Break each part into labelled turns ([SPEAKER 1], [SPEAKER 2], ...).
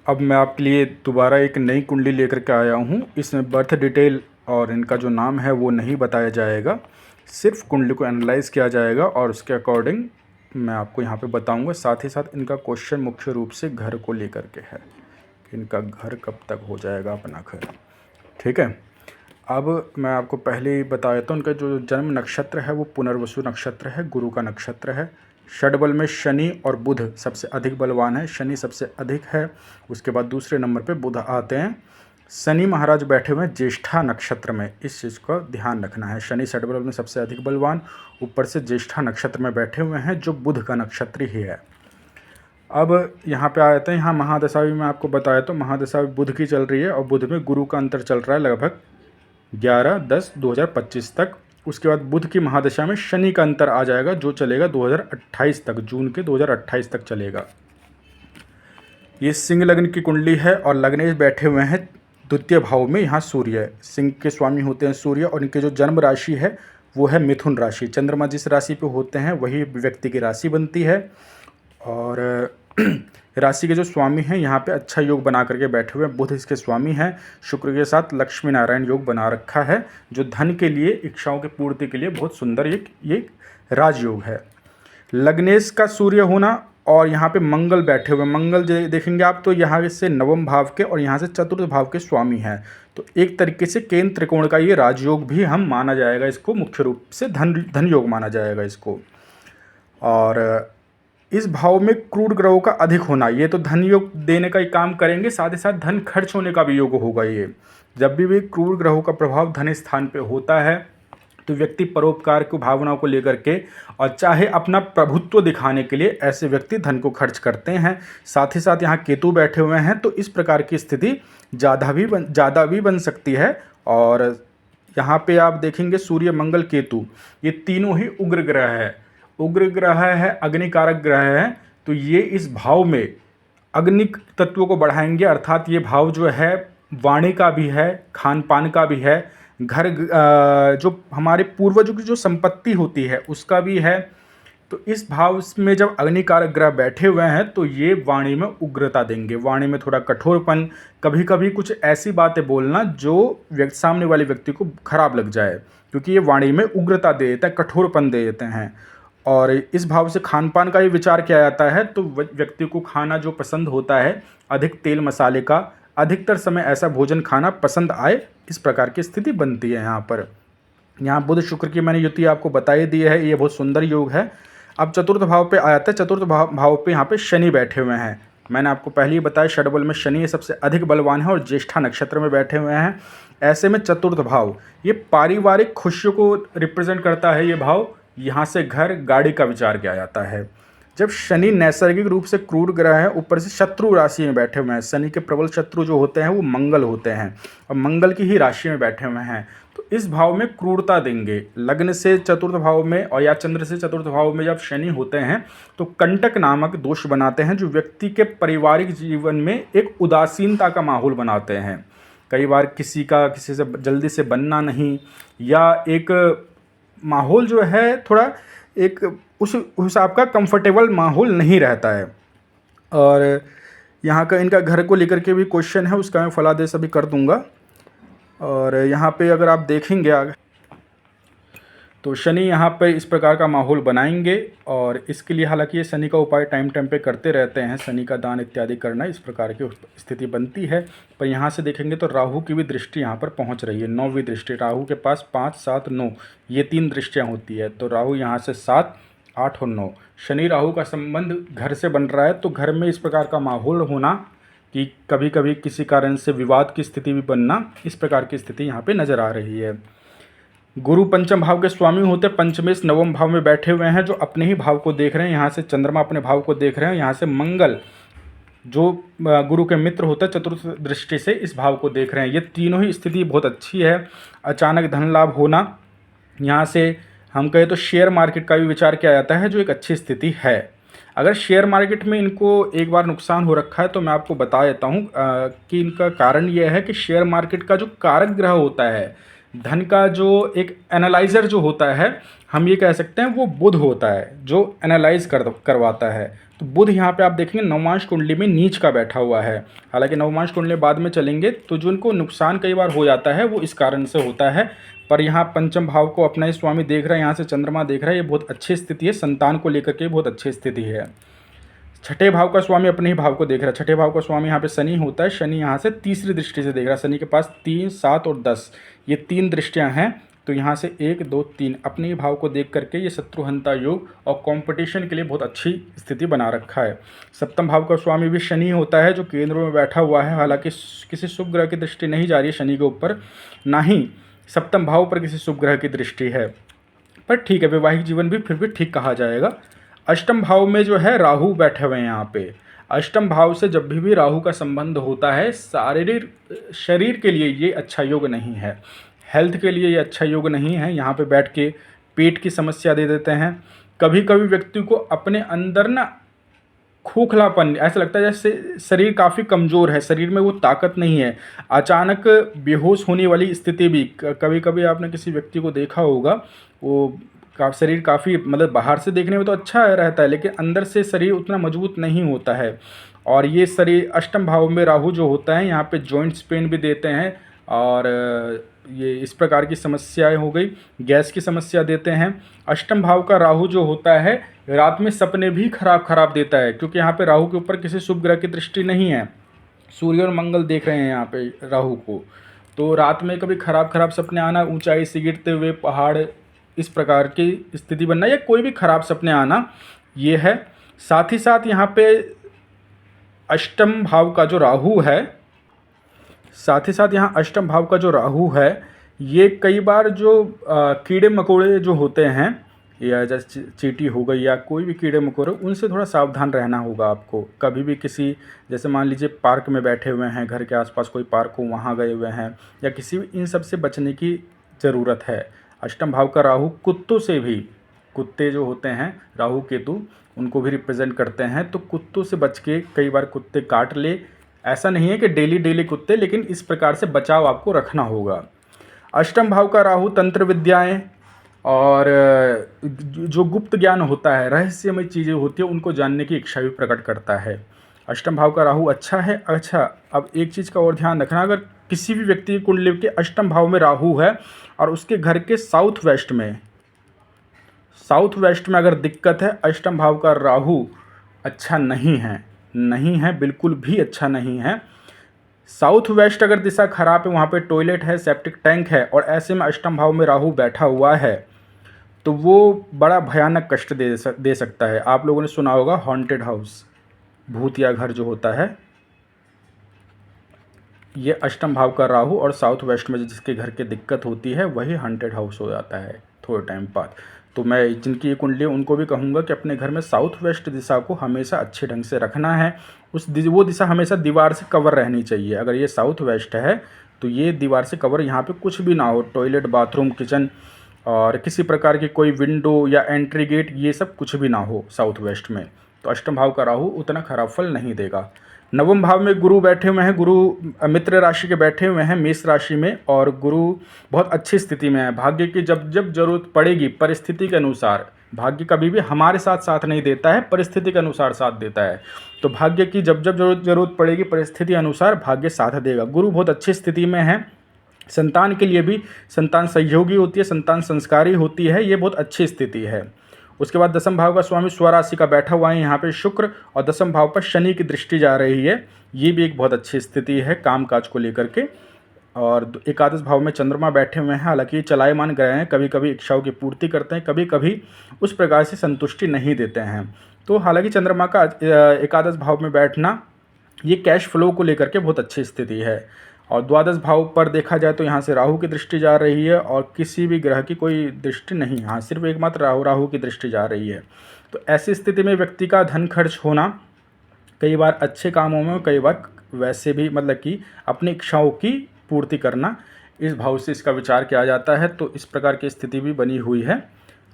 [SPEAKER 1] अब मैं आपके लिए दोबारा एक नई कुंडली लेकर के आया हूँ। इसमें बर्थ डिटेल और इनका जो नाम है वो नहीं बताया जाएगा, सिर्फ कुंडली को एनालाइज़ किया जाएगा और उसके अकॉर्डिंग मैं आपको यहाँ पे बताऊँगा। साथ ही साथ इनका क्वेश्चन मुख्य रूप से घर को लेकर के है कि इनका घर कब तक हो जाएगा अपना घर। ठीक है, अब मैं आपको पहले ही बता देता हूँ, उनका जो जन्म नक्षत्र है वो पुनर्वसु नक्षत्र है, गुरु का नक्षत्र है। षडबल में शनि और बुध सबसे अधिक बलवान है, शनि सबसे अधिक है, उसके बाद दूसरे नंबर पे बुध आते हैं। शनि महाराज बैठे हुए हैं ज्येष्ठा नक्षत्र में, इस चीज़ का ध्यान रखना है। शनि षडबल में सबसे अधिक बलवान, ऊपर से ज्येष्ठा नक्षत्र में बैठे हुए हैं जो बुध का नक्षत्र ही है। अब यहाँ पे आ जाते हैं, यहाँ महादशा भी मैं आपको बताया तो महादशा बुध की चल रही है और बुध में गुरु का अंतर चल रहा है लगभग 11/10/2025 तक। उसके बाद बुध की महादशा में शनि का अंतर आ जाएगा जो चलेगा 2028 तक, जून के 2028 तक चलेगा। ये सिंह लग्न की कुंडली है और लग्नेश बैठे हुए हैं द्वितीय भाव में। यहाँ सूर्य, सिंह के स्वामी होते हैं सूर्य और इनके जो जन्म राशि है वो है मिथुन राशि। चंद्रमा जिस राशि पे होते हैं वही व्यक्ति की राशि बनती है। और राशि के जो स्वामी हैं यहाँ पे अच्छा योग बना करके बैठे हुए हैं। बुध इसके स्वामी हैं, शुक्र के साथ लक्ष्मी नारायण योग बना रखा है जो धन के लिए, इच्छाओं की पूर्ति के लिए बहुत सुंदर ये राजयोग है। लग्नेश का सूर्य होना और यहाँ पे मंगल बैठे हुए, मंगल देखेंगे आप तो यहाँ से नवम भाव के और यहाँ से चतुर्थ भाव के स्वामी हैं। तो एक तरीके से केंद्र त्रिकोण का ये राजयोग भी हम माना जाएगा इसको, मुख्य रूप से धन योग माना जाएगा इसको। और इस भाव में क्रूर ग्रहों का अधिक होना, ये तो धन योग देने का ही काम करेंगे, साथ ही साथ धन खर्च होने का भी योग होगा। ये जब भी क्रूर ग्रहों का प्रभाव धन स्थान पे होता है तो व्यक्ति परोपकार की भावनाओं को लेकर के और चाहे अपना प्रभुत्व दिखाने के लिए ऐसे व्यक्ति धन को खर्च करते हैं। साथ ही साथ यहाँ केतु बैठे हुए हैं तो इस प्रकार की स्थिति ज़्यादा भी बन सकती है। और यहाँ पे आप देखेंगे सूर्य मंगल केतु ये तीनों ही उग्र ग्रह है, उग्र ग्रह है, अग्निकारक ग्रह है। तो ये इस भाव में अग्नि तत्व को बढ़ाएंगे, अर्थात ये भाव जो है वाणी का भी है, खान पान का भी है, घर जो हमारे पूर्वजों की जो संपत्ति होती है उसका भी है। तो इस भाव में जब अग्निकारक ग्रह बैठे हुए हैं तो ये वाणी में उग्रता देंगे, वाणी में थोड़ा कठोरपन, कभी कभी कुछ ऐसी बातें बोलना जो सामने वाले व्यक्ति को खराब लग जाए, क्योंकि ये वाणी में उग्रता दे देता है, कठोरपन दे देते हैं। और इस भाव से खान पान का ही विचार किया जाता है तो व्यक्ति को खाना जो पसंद होता है, अधिक तेल मसाले का, अधिकतर समय ऐसा भोजन खाना पसंद आए, इस प्रकार की स्थिति बनती है यहाँ पर। यहाँ बुध शुक्र की मैंने युति आपको बताई दी है, ये बहुत सुंदर योग है। अब चतुर्थ भाव पे आया था, चतुर्थ भाव पे यहाँ पे शनि बैठे हुए हैं। मैंने आपको पहले ही बताया षडबल में शनि सबसे अधिक बलवान है और ज्येष्ठा नक्षत्र में बैठे हुए हैं। ऐसे में चतुर्थ भाव ये पारिवारिक खुशियों को रिप्रेजेंट करता है। ये भाव यहाँ से घर गाड़ी का विचार किया जाता है। जब शनि नैसर्गिक रूप से क्रूर ग्रह है, ऊपर से शत्रु राशि में बैठे हुए हैं, शनि के प्रबल शत्रु जो होते हैं वो मंगल होते हैं और मंगल की ही राशि में बैठे हुए हैं, तो इस भाव में क्रूरता देंगे। लग्न से चतुर्थ भाव में और या चंद्र से चतुर्थ भाव में जब शनि होते हैं तो कंटक नामक दोष बनाते हैं जो व्यक्ति के पारिवारिक जीवन में एक उदासीनता का माहौल बनाते हैं। कई बार किसी से जल्दी से बनना नहीं, या एक माहौल जो है थोड़ा एक उस हिसाब का कंफर्टेबल माहौल नहीं रहता है। और यहाँ का इनका घर को लेकर के भी क्वेश्चन है, उसका मैं फलादेश अभी कर दूंगा। और यहाँ पे अगर आप देखेंगे आगे तो शनि यहाँ पे इस प्रकार का माहौल बनाएंगे और इसके लिए हालांकि ये शनि का उपाय टाइम टाइम पे करते रहते हैं, शनि का दान इत्यादि करना, इस प्रकार की स्थिति बनती है। पर यहाँ से देखेंगे तो राहु की भी दृष्टि यहाँ पर पहुँच रही है, 9वीं दृष्टि राहु के पास, 5, 7, 9 ये 3 दृष्टियाँ होती है। तो राहु यहाँ से 7, 8 और 9, शनि राहु का संबंध घर से बन रहा है। तो घर में इस प्रकार का माहौल होना कि कभी कभी किसी कारण से विवाद की स्थिति भी बनना, इस प्रकार की स्थिति यहाँ पे नज़र आ रही है। गुरु पंचम भाव के स्वामी होते, पंचमेश नवम भाव में बैठे हुए हैं जो अपने ही भाव को देख रहे हैं। यहाँ से चंद्रमा अपने भाव को देख रहे हैं, यहाँ से मंगल जो गुरु के मित्र होता है चतुर्थ दृष्टि से इस भाव को देख रहे हैं। ये तीनों ही स्थिति बहुत अच्छी है। अचानक धन लाभ होना, यहाँ से हम कहें तो शेयर मार्केट का भी विचार किया जाता है जो एक अच्छी स्थिति है। अगर शेयर मार्केट में इनको एक बार नुकसान हो रखा है तो मैं आपको बता देता हूँ कि इनका कारण यह है कि शेयर मार्केट का जो कारक ग्रह होता है धन का जो एक एनालाइज़र जो होता है, हम ये कह सकते हैं वो बुध होता है जो एनालाइज करवाता है। तो बुध यहाँ पे आप देखेंगे नवमांश कुंडली में नीच का बैठा हुआ है। हालांकि नवमांश कुंडली बाद में चलेंगे तो जो उनको नुकसान कई बार हो जाता है वो इस कारण से होता है। पर यहाँ पंचम भाव को अपना ही स्वामी देख रहा है, यहाँ से चंद्रमा देख रहा है, ये बहुत अच्छी स्थिति है, संतान को लेकर के बहुत अच्छी स्थिति है। छठे भाव का स्वामी अपने ही भाव को देख रहा है। छठे भाव का स्वामी यहाँ पे शनि होता है, शनि यहाँ से तीसरी दृष्टि से देख रहा है। शनि के पास 3, 7 और 10 ये 3 दृष्टियाँ हैं। तो यहाँ से 1, 2, 3 अपने ही भाव को देख करके ये शत्रुहंता योग और कंपटीशन के लिए बहुत अच्छी स्थिति बना रखा है। सप्तम भाव का स्वामी भी शनि होता है जो केंद्र में बैठा हुआ है। हालांकि किसी शुभ ग्रह की दृष्टि नहीं जा रही है शनि के ऊपर, ना ही सप्तम भाव पर किसी शुभ ग्रह की दृष्टि है, पर ठीक है, वैवाहिक जीवन भी फिर भी ठीक कहा जाएगा। अष्टम भाव में जो है राहु बैठे हुए हैं यहाँ पे। अष्टम भाव से जब भी राहु का संबंध होता है शारीरिक शरीर के लिए ये अच्छा योग नहीं है, हेल्थ के लिए ये अच्छा योग नहीं है। यहाँ पे बैठ के पेट की समस्या दे देते हैं। कभी कभी व्यक्ति को अपने अंदर ना खोखलापन, ऐसा लगता है जैसे शरीर काफ़ी कमज़ोर है, शरीर में वो ताकत नहीं है। अचानक बेहोश होने वाली स्थिति भी कभी कभी आपने किसी व्यक्ति को देखा होगा, वो शरीर काफ़ी मतलब बाहर से देखने में तो अच्छा रहता है लेकिन अंदर से शरीर उतना मजबूत नहीं होता है। और ये शरीर अष्टम भाव में राहु जो होता है यहाँ पे जॉइंट्स पेन भी देते हैं और ये इस प्रकार की समस्याएं हो गई, गैस की समस्या देते हैं। अष्टम भाव का राहु जो होता है रात में सपने भी खराब देता है, क्योंकि यहाँ पे राहु के ऊपर किसी शुभ ग्रह की दृष्टि नहीं है। सूर्य और मंगल देख रहे हैं यहाँ पे राहु को, तो रात में कभी खराब सपने आना, ऊंचाई से गिरते हुए पहाड़, इस प्रकार की स्थिति बनना या कोई भी खराब सपने आना, ये है। साथ ही साथ यहाँ पे अष्टम भाव का जो राहु है, साथ ही साथ यहाँ अष्टम भाव का जो राहु है ये कई बार जो कीड़े मकोड़े जो होते हैं या जैसे चींटी हो गई या कोई भी कीड़े मकोड़े, उनसे थोड़ा सावधान रहना होगा आपको। कभी भी किसी, जैसे मान लीजिए पार्क में बैठे हुए हैं, घर के आसपास कोई पार्क हो वहाँ गए हुए हैं या किसी भी, इन सब से बचने की ज़रूरत है। अष्टम भाव का राहु कुत्तों से भी, कुत्ते जो होते हैं राहु केतु उनको भी रिप्रेजेंट करते हैं, तो कुत्तों से बच के, कई बार कुत्ते काट ले, ऐसा नहीं है कि डेली कुत्ते, लेकिन इस प्रकार से बचाव आपको रखना होगा। अष्टम भाव का राहु तंत्र विद्याएं और जो गुप्त ज्ञान होता है, रहस्यमय चीज़ें होती है, उनको जानने की इच्छा भी प्रकट करता है। अष्टम भाव का राहु अच्छा है। अच्छा, अब एक चीज़ का और ध्यान रखना, अगर किसी भी व्यक्ति की कुंडली के अष्टम भाव में राहु है और उसके घर के साउथ वेस्ट में अगर दिक्कत है, अष्टम भाव का राहु अच्छा नहीं है, बिल्कुल भी अच्छा नहीं है। साउथ वेस्ट अगर दिशा खराब है, वहाँ पे टॉयलेट है, सेप्टिक टैंक है और ऐसे में अष्टम भाव में राहु बैठा हुआ है, तो वो बड़ा भयानक कष्ट दे सकता है। आप लोगों ने सुना होगा हॉन्टेड हाउस, भूतिया घर जो होता है, ये अष्टम भाव का राहु और साउथ वेस्ट में जिसके घर की दिक्कत होती है वही हॉन्टेड हाउस हो जाता है थोड़े टाइम बाद। तो मैं जिनकी ये कुंडली उनको भी कहूँगा कि अपने घर में साउथ वेस्ट दिशा को हमेशा अच्छे ढंग से रखना है। वो दिशा हमेशा दीवार से कवर रहनी चाहिए। अगर ये साउथ वेस्ट है तो ये दीवार से कवर, यहाँ पे कुछ भी ना हो, टॉयलेट, बाथरूम, किचन और किसी प्रकार की कोई विंडो या एंट्री गेट, ये सब कुछ भी ना हो साउथ वेस्ट में, तो अष्टम भाव का राहु उतना खराब फल नहीं देगा। नवम भाव में गुरु बैठे हुए हैं, गुरु मित्र राशि के बैठे हुए हैं मेष राशि में, और गुरु बहुत अच्छी स्थिति में है। भाग्य की जब जरूरत पड़ेगी, परिस्थिति के अनुसार, भाग्य कभी भी हमारे साथ नहीं देता है, परिस्थिति के अनुसार साथ देता है। तो भाग्य की जब जरूरत पड़ेगी, परिस्थिति अनुसार भाग्य साथ देगा। गुरु बहुत अच्छी स्थिति में है। संतान के लिए भी संतान सहयोगी होती है, संतान संस्कारी होती है, ये बहुत अच्छी स्थिति है। उसके बाद दसम भाव का स्वामी स्वराशि का बैठा हुआ है यहाँ पे शुक्र, और दसम भाव पर शनि की दृष्टि जा रही है, ये भी एक बहुत अच्छी स्थिति है काम काज को लेकर के। और एकादश भाव में चंद्रमा बैठे हुए हैं। हालांकि चलायमान ग्रह हैं, कभी कभी इच्छाओं की पूर्ति करते हैं, कभी कभी उस प्रकार से संतुष्टि नहीं देते हैं। तो हालांकि चंद्रमा का एकादश भाव में बैठना ये कैश फ्लो को लेकर के बहुत अच्छी स्थिति है। और द्वादश भाव पर देखा जाए तो यहाँ से राहु की दृष्टि जा रही है और किसी भी ग्रह की कोई दृष्टि नहीं, हाँ सिर्फ एकमात्र राहु की दृष्टि जा रही है। तो ऐसी स्थिति में व्यक्ति का धन खर्च होना, कई बार अच्छे कामों में, कई बार वैसे भी, मतलब कि अपनी इच्छाओं की पूर्ति करना, इस भाव से इसका विचार किया जाता है। तो इस प्रकार की स्थिति भी बनी हुई है।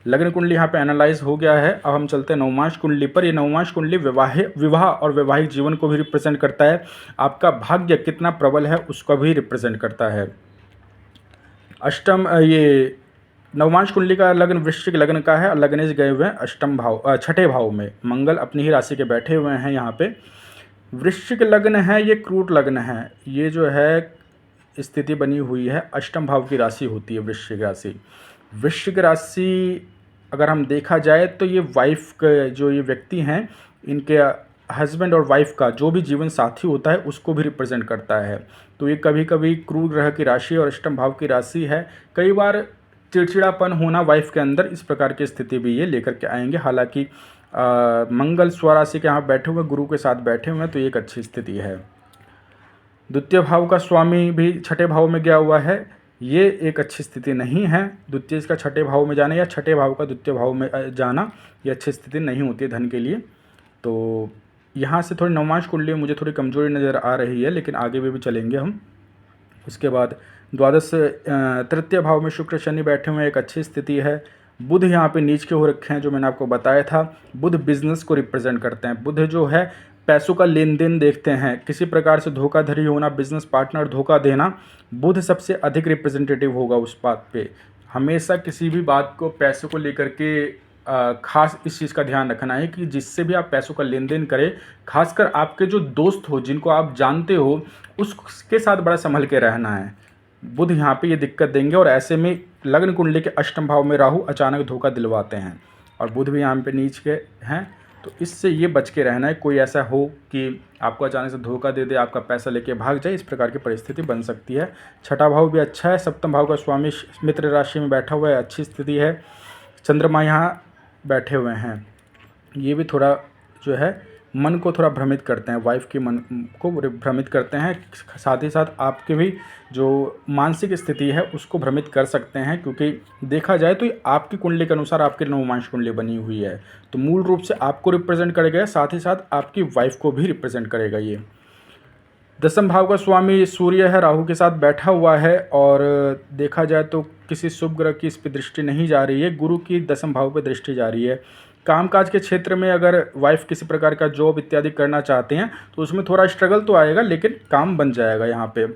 [SPEAKER 1] लग्न कुंडली यहाँ पे एनालाइज हो गया है। अब हम चलते हैं नवमांश कुंडली पर। ये नवमांश कुंडली विवाह और वैवाहिक जीवन को भी रिप्रेजेंट करता है। आपका भाग्य कितना प्रबल है उसको भी रिप्रेजेंट करता है। अष्टम ये नवमांश कुंडली का लग्न वृश्चिक लग्न का है और लग्नेश गए हुए हैं अष्टम भाव छठे भाव में। मंगल अपनी ही राशि के बैठे हुए हैं यहाँ पे। वृश्चिक लग्न है, ये क्रूर लग्न है। ये जो है स्थिति बनी हुई है, अष्टम भाव की राशि होती है वृश्चिक राशि। वृश्चिक राशि अगर हम देखा जाए तो ये वाइफ के जो ये व्यक्ति हैं, इनके हस्बैंड और वाइफ का जो भी जीवन साथी होता है उसको भी रिप्रेजेंट करता है। तो ये कभी कभी क्रूर ग्रह की राशि और अष्टम भाव की राशि है। कई बार चिड़चिड़ापन होना वाइफ के अंदर, इस प्रकार की स्थिति भी ये लेकर के आएंगे। हालांकि मंगल स्वराशि के यहाँ बैठे हुए, गुरु के साथ बैठे हुए हैं, तो ये एक अच्छी स्थिति है। द्वितीय भाव का स्वामी भी छठे भाव में गया हुआ है, ये एक अच्छी स्थिति नहीं है। द्वितीय का छठे भाव में जाना या छठे भाव का द्वितीय भाव में जाना, ये अच्छी स्थिति नहीं होती है धन के लिए। तो यहाँ से थोड़ी नवमांश कुंडली में मुझे थोड़ी कमजोरी नज़र आ रही है, लेकिन आगे भी चलेंगे हम। उसके बाद द्वादश तृतीय भाव में शुक्र शनि बैठे हुए, एक अच्छी स्थिति है। बुध यहाँ पे नीच के हो रखे हैं, जो मैंने आपको बताया था। बुध बिजनेस को रिप्रेजेंट करते हैं। बुध जो है पैसों का लेन देन देखते हैं, किसी प्रकार से धोखाधड़ी होना, बिजनेस पार्टनर धोखा देना, बुध सबसे अधिक रिप्रेजेंटेटिव होगा उस बात पे। हमेशा किसी भी बात को पैसों को लेकर के खास इस चीज़ का ध्यान रखना है कि जिससे भी आप पैसों का लेन देन करें, खासकर आपके जो दोस्त हो, जिनको आप जानते हो, उसके साथ बड़ा संभल के रहना है। बुध यहाँ पे ये दिक्कत देंगे और ऐसे में लग्न कुंडली के अष्टम भाव में राहु अचानक धोखा दिलवाते हैं और बुध भी यहाँ पे नीच के हैं, तो इससे ये बच के रहना है। कोई ऐसा हो कि आपको अचानक से धोखा दे दे, आपका पैसा लेके भाग जाए, इस प्रकार की परिस्थिति बन सकती है। छठा भाव भी अच्छा है। सप्तम भाव का स्वामी मित्र राशि में बैठा हुआ है, अच्छी स्थिति है। चंद्रमा यहाँ बैठे हुए हैं, ये भी थोड़ा जो है मन को थोड़ा भ्रमित करते हैं, वाइफ के मन को भ्रमित करते हैं। साथ ही साथ आपके भी जो मानसिक स्थिति है उसको भ्रमित कर सकते हैं, क्योंकि देखा जाए तो ये आपकी कुंडली के अनुसार आपकी नवमांश कुंडली बनी हुई है, तो मूल रूप से आपको रिप्रेजेंट करेगा, साथ ही साथ आपकी वाइफ को भी रिप्रेजेंट करेगा ये। दसम भाव का स्वामी सूर्य है, राहु के साथ बैठा हुआ है और देखा जाए तो किसी शुभ ग्रह की इस पर दृष्टि नहीं जा रही है, गुरु की दसम भाव पर दृष्टि जा रही है। कामकाज के क्षेत्र में अगर वाइफ किसी प्रकार का जॉब इत्यादि करना चाहते हैं तो उसमें थोड़ा स्ट्रगल तो आएगा, लेकिन काम बन जाएगा यहाँ पे।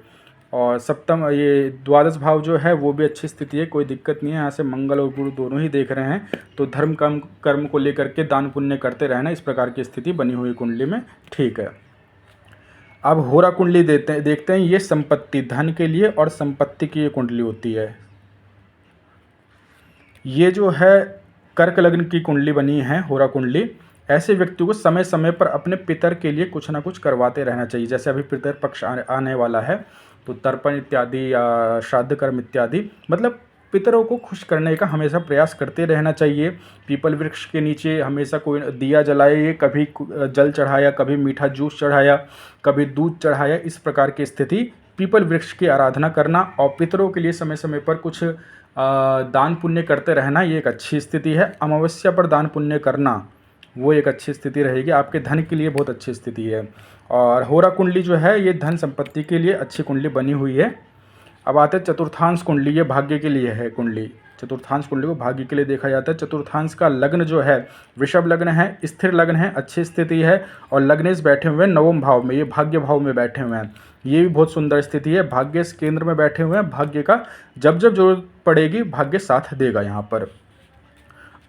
[SPEAKER 1] और सप्तम ये द्वादश भाव जो है वो भी अच्छी स्थिति है, कोई दिक्कत नहीं है। यहाँ से मंगल और गुरु दोनों ही देख रहे हैं, तो धर्म कर्म को लेकर के दान पुण्य करते रहना, इस प्रकार की स्थिति बनी हुई कुंडली में, ठीक है। अब होरा कुंडली देखते हैं। ये संपत्ति, धन के लिए और संपत्ति की ये कुंडली होती है। ये जो है कर्क लग्न की कुंडली बनी है, होरा कुंडली। ऐसे व्यक्ति को समय समय पर अपने पितर के लिए कुछ ना कुछ करवाते रहना चाहिए। जैसे अभी पितर पक्ष आने वाला है, तो तर्पण इत्यादि या श्राद्ध कर्म इत्यादि, मतलब पितरों को खुश करने का हमेशा प्रयास करते रहना चाहिए। पीपल वृक्ष के नीचे हमेशा कोई दिया जलाए, कभी जल चढ़ाया, कभी मीठा जूस चढ़ाया, कभी दूध चढ़ाया, इस प्रकार की स्थिति। पीपल वृक्ष की आराधना करना और पितरों के लिए समय समय पर कुछ दान पुण्य करते रहना, ये एक अच्छी स्थिति है। अमावस्या पर दान पुण्य करना, वो एक अच्छी स्थिति रहेगी, आपके धन के लिए बहुत अच्छी स्थिति है। और होरा कुंडली जो है ये धन संपत्ति के लिए अच्छी कुंडली बनी हुई है। अब आते हैं चतुर्थांश कुंडली, ये भाग्य के लिए है कुंडली। चतुर्थांश कुंडली को भाग्य के लिए देखा जाता है। चतुर्थांश का लग्न जो है वृषभ लग्न है, स्थिर लग्न है, अच्छी स्थिति है। और लग्नेश बैठे हुए हैं नवम भाव में, ये भाग्य भाव में बैठे हुए हैं, ये भी बहुत सुंदर स्थिति है। भाग्य इस केंद्र में बैठे हुए हैं, भाग्य का जब जब जरूरत पड़ेगी भाग्य साथ देगा यहाँ पर।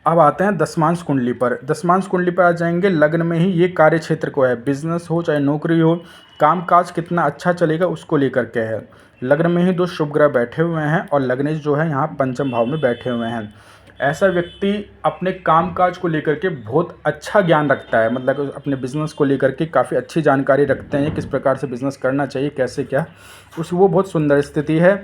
[SPEAKER 1] अब आते हैं दशमांश कुंडली पर। दशमांश कुंडली पर आ जाएंगे, लग्न में ही ये कार्य क्षेत्र को है, बिजनेस हो चाहे नौकरी हो, कामकाज कितना अच्छा चलेगा उसको लेकर के है। लग्न में ही दो शुभ ग्रह बैठे हुए हैं और लग्नेश जो है यहाँ पंचम भाव में बैठे हुए हैं। ऐसा व्यक्ति अपने कामकाज को लेकर के बहुत अच्छा ज्ञान रखता है, मतलब अपने बिजनेस को लेकर के काफ़ी अच्छी जानकारी रखते हैं, किस प्रकार से बिजनेस करना चाहिए, कैसे क्या, वो बहुत सुंदर स्थिति है।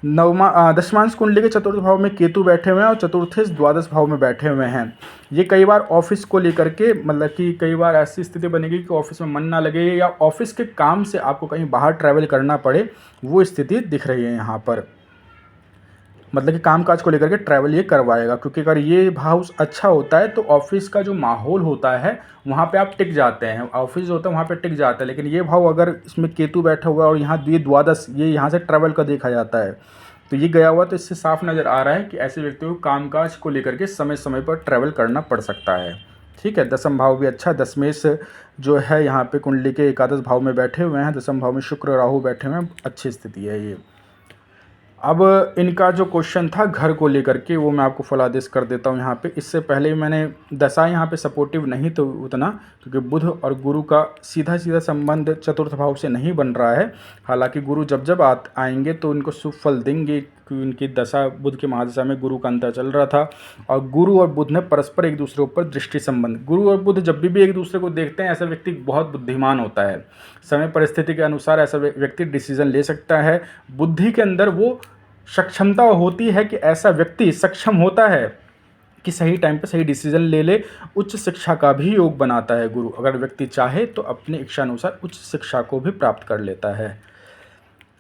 [SPEAKER 1] दशमांश कुंडली के चतुर्थ भाव में केतु बैठे हुए हैं और चतुर्थ द्वादश भाव में बैठे हुए हैं। ये कई बार ऑफिस को लेकर के, मतलब कि कई बार ऐसी स्थिति बनेगी कि ऑफिस में मन ना लगे या ऑफिस के काम से आपको कहीं बाहर ट्रैवल करना पड़े, वो स्थिति दिख रही है यहाँ पर। मतलब कि कामकाज को लेकर के ट्रैवल ये करवाएगा, क्योंकि अगर ये भाव अच्छा होता है तो ऑफिस का जो माहौल होता है वहाँ पे आप टिक जाते हैं, ऑफिस जो होता है वहाँ पे टिक जाता है। लेकिन ये भाव अगर इसमें केतु बैठा हुआ है और यहाँ द्वादश, ये यहाँ से ट्रैवल का देखा जाता है, तो ये गया हुआ, तो इससे साफ नज़र आ रहा है कि ऐसे व्यक्ति को कामकाज को लेकर के समय समय पर ट्रैवल करना पड़ सकता है। ठीक है, दसम भाव भी अच्छा। दशमेश जो है यहाँ पे कुंडली के एकादश भाव में बैठे हुए हैं, दसम भाव में शुक्र राहु बैठे हुए हैं, अच्छी स्थिति है ये। अब इनका जो क्वेश्चन था घर को लेकर के, वो मैं आपको फलादेश कर देता हूँ यहाँ पे। इससे पहले मैंने दशा यहाँ पे सपोर्टिव नहीं तो उतना, क्योंकि बुध और गुरु का सीधा सीधा संबंध चतुर्थ भाव से नहीं बन रहा है। हालांकि गुरु जब जब आएंगे तो इनको शुभ फल देंगे, क्योंकि उनकी दशा बुध की महादशा में गुरु का अंतर चल रहा था, और गुरु और बुध ने परस्पर एक दूसरे ऊपर दृष्टि संबंध। गुरु और बुध जब भी एक दूसरे को देखते हैं, ऐसा व्यक्ति बहुत बुद्धिमान होता है। समय परिस्थिति के अनुसार ऐसा व्यक्ति डिसीजन ले सकता है। बुद्धि के अंदर वो सक्षमता होती है कि ऐसा व्यक्ति सक्षम होता है कि सही टाइम पे सही डिसीजन ले ले। उच्च शिक्षा का भी योग बनाता है गुरु। अगर व्यक्ति चाहे तो अपनी इच्छा अनुसार उच्च शिक्षा को भी प्राप्त कर लेता है।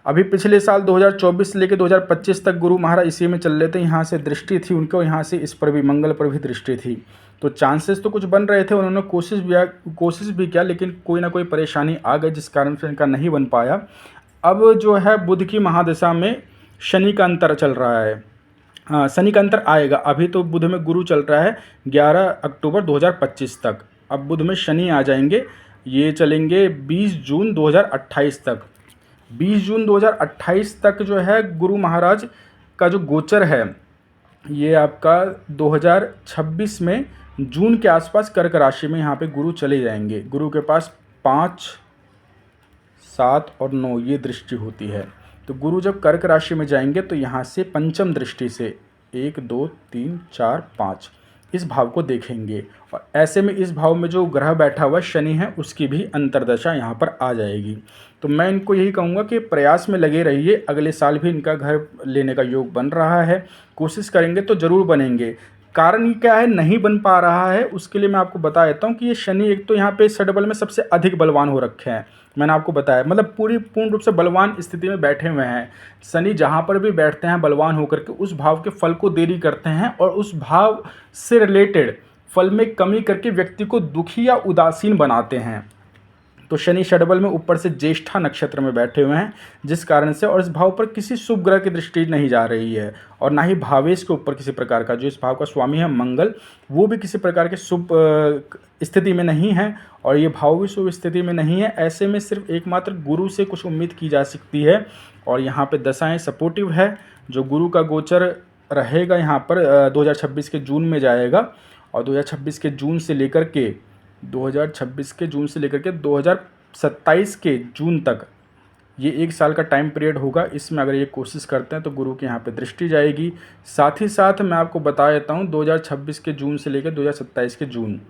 [SPEAKER 1] अभी पिछले साल 2024 से लेकर 2025 तक गुरु महाराज इसी में चल रहे थे। यहाँ से दृष्टि थी उनको, यहाँ से इस पर भी, मंगल पर भी दृष्टि थी, तो चांसेस तो कुछ बन रहे थे। उन्होंने कोशिश भी किया, लेकिन कोई ना कोई परेशानी आ गई जिस कारण से इनका नहीं बन पाया। अब जो है बुध की महादशा में शनि का अंतर चल रहा है। शनि का अंतर आएगा। अभी तो बुध में गुरु चल रहा है 11 अक्टूबर 2025 तक। अब बुध में शनि आ जाएंगे, ये चलेंगे 20 जून 2028 तक। 20 जून 2028 तक जो है गुरु महाराज का जो गोचर है, ये आपका 2026 में जून के आसपास कर्क राशि में यहाँ पे गुरु चले जाएंगे। गुरु के पास 5, 7 और 9 ये दृष्टि होती है। तो गुरु जब कर्क राशि में जाएंगे तो यहाँ से पंचम दृष्टि से 1, 2, 3, 4, 5 इस भाव को देखेंगे, और ऐसे में इस भाव में जो ग्रह बैठा हुआ शनि है उसकी भी अंतर्दशा यहाँ पर आ जाएगी। तो मैं इनको यही कहूँगा कि प्रयास में लगे रहिए। अगले साल भी इनका घर लेने का योग बन रहा है, कोशिश करेंगे तो ज़रूर बनेंगे। कारण क्या है नहीं बन पा रहा है, उसके लिए मैं आपको बता देता हूँ कि ये शनि एक तो यहाँ पे षडबल में सबसे अधिक बलवान हो रखे हैं। मैंने आपको बताया, मतलब पूर्ण रूप से बलवान स्थिति में बैठे हुए हैं। शनि जहाँ पर भी बैठते हैं बलवान होकर के उस भाव के फल को देरी करते हैं, और उस भाव से रिलेटेड फल में कमी करके व्यक्ति को दुखी या उदासीन बनाते हैं। तो शनि षडबल में ऊपर से ज्येष्ठा नक्षत्र में बैठे हुए हैं, जिस कारण से, और इस भाव पर किसी शुभ ग्रह की दृष्टि नहीं जा रही है, और ना ही भावेश के ऊपर किसी प्रकार का, जो इस भाव का स्वामी है मंगल, वो भी किसी प्रकार के शुभ स्थिति में नहीं है, और ये भाव भी शुभ स्थिति में नहीं है। ऐसे में सिर्फ एकमात्र गुरु से कुछ उम्मीद की जा सकती है, और यहाँ पे दशाएं सपोर्टिव है। जो गुरु का गोचर रहेगा यहाँ पर 2026 के जून में जाएगा, और 2026 के जून से लेकर के 2027 के जून तक, ये 1 साल का टाइम पीरियड होगा। इसमें अगर ये कोशिश करते हैं तो गुरु के यहाँ पे दृष्टि जाएगी। साथ ही साथ मैं आपको बता देता हूँ 2026 के जून से लेकर 2027 के जून,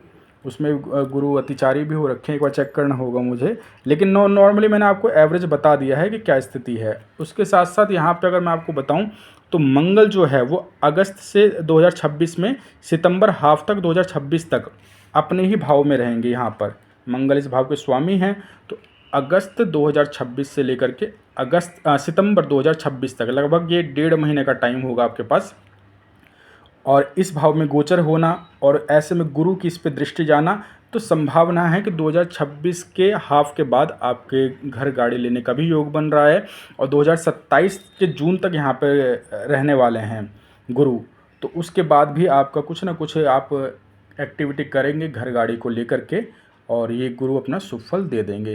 [SPEAKER 1] उसमें गुरु अतिचारी भी हो रखे हैं, एक बार चेक करना होगा मुझे, लेकिन नॉर्मली मैंने आपको एवरेज बता दिया है कि क्या स्थिति है। उसके साथ साथ यहाँ पे अगर मैं आपको बताऊँ तो मंगल जो है वो अगस्त से 2026 में सितंबर हाफ तक 2026 तक अपने ही भाव में रहेंगे। यहाँ पर मंगल इस भाव के स्वामी हैं, तो अगस्त 2026 से लेकर के सितंबर 2026 तक लगभग ये 1.5 महीने का टाइम होगा आपके पास, और इस भाव में गोचर होना, और ऐसे में गुरु की इस पे दृष्टि जाना, तो संभावना है कि 2026 के हाफ के बाद आपके घर गाड़ी लेने का भी योग बन रहा है, और 2027 के जून तक यहाँ पे रहने वाले हैं गुरु। तो उसके बाद भी आपका कुछ ना कुछ आप एक्टिविटी करेंगे घर गाड़ी को लेकर के, और ये गुरु अपना शुभ फल दे देंगे।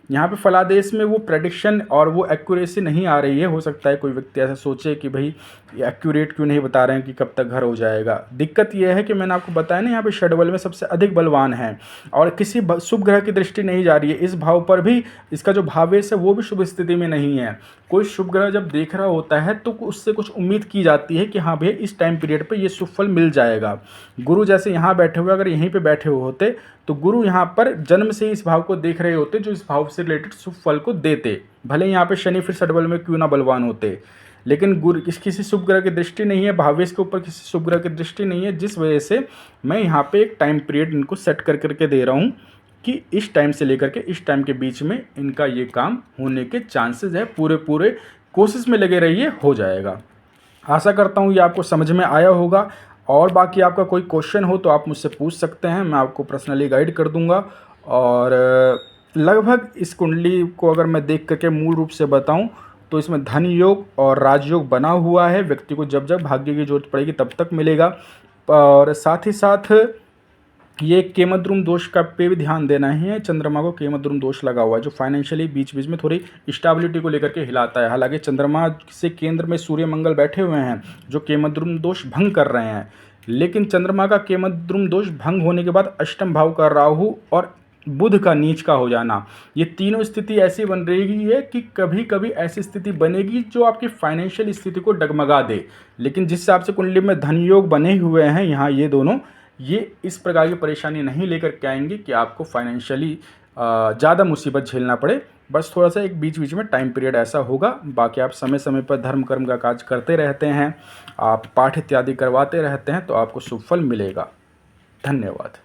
[SPEAKER 1] यहाँ पे फलादेश में वो प्रेडिक्शन और वो एक्यूरेसी नहीं आ रही है। हो सकता है कोई व्यक्ति ऐसा सोचे कि भाई ये एक्यूरेट क्यों नहीं बता रहे हैं कि कब तक घर हो जाएगा। दिक्कत ये है कि मैंने आपको बताया ना, यहाँ पे षडबल में सबसे अधिक बलवान है, और किसी शुभ ग्रह की दृष्टि नहीं जा रही है। इस भाव पर भी इसका जो भावेश है वो भी शुभ स्थिति में नहीं है। कोई शुभ ग्रह जब देख रहा होता है तो उससे कुछ उम्मीद की जाती है कि हाँ भैया इस टाइम पीरियड पर ये शुभ फल मिल जाएगा। गुरु जैसे यहाँ बैठे हुए, अगर यहीं पर बैठे हुए होते तो गुरु यहाँ पर जन्म से ही इस भाव को देख रहे होते, जो इस भाव से रिलेटेड शुभ फल को देते। भले यहाँ पे शनि फिर षडबल में क्यों ना बलवान होते, लेकिन गुरु किसी शुभ ग्रह की दृष्टि नहीं है, भावेश के ऊपर किसी शुभ ग्रह की दृष्टि नहीं है, जिस वजह से मैं यहाँ पे एक टाइम पीरियड इनको सेट कर करके दे रहा हूँ कि इस टाइम से लेकर के इस टाइम के बीच में इनका ये काम होने के चांसेस है। पूरे कोशिश में लगे रहिए, हो जाएगा। आशा करता हूँ ये आपको समझ में आया होगा, और बाकी आपका कोई क्वेश्चन हो तो आप मुझसे पूछ सकते हैं, मैं आपको पर्सनली गाइड कर दूंगा। और लगभग इस कुंडली को अगर मैं देख करके मूल रूप से बताऊं तो इसमें धन योग और राजयोग बना हुआ है। व्यक्ति को जब जब भाग्य की जरूरत पड़ेगी तब तक मिलेगा। और साथ ही साथ ये केमद्रुम दोष का पे भी ध्यान देना ही है। चंद्रमा को केमद्रुम दोष लगा हुआ है जो फाइनेंशियली बीच बीच में थोड़ी स्टेबिलिटी को लेकर के हिलाता है। हालांकि चंद्रमा से केंद्र में सूर्य मंगल बैठे हुए हैं जो केमद्रुम दोष भंग कर रहे हैं, लेकिन चंद्रमा का केमद्रुम दोष भंग होने के बाद अष्टम भाव का राहु और बुध का नीच का हो जाना, ये तीनों स्थिति ऐसी बन रही है कि कभी कभी ऐसी स्थिति बनेगी जो आपकी फाइनेंशियल स्थिति को डगमगा दे। लेकिन जिस हिसाब से कुंडली में धन योग बने हुए हैं यहाँ ये दोनों, ये इस प्रकार की परेशानी नहीं लेकर के आएंगे कि आपको फाइनेंशियली ज़्यादा मुसीबत झेलना पड़े। बस थोड़ा सा एक बीच बीच में टाइम पीरियड ऐसा होगा। बाकी आप समय समय पर धर्म कर्म का काज करते रहते हैं, आप पाठ इत्यादि करवाते रहते हैं तो आपको शुभ फल मिलेगा। धन्यवाद।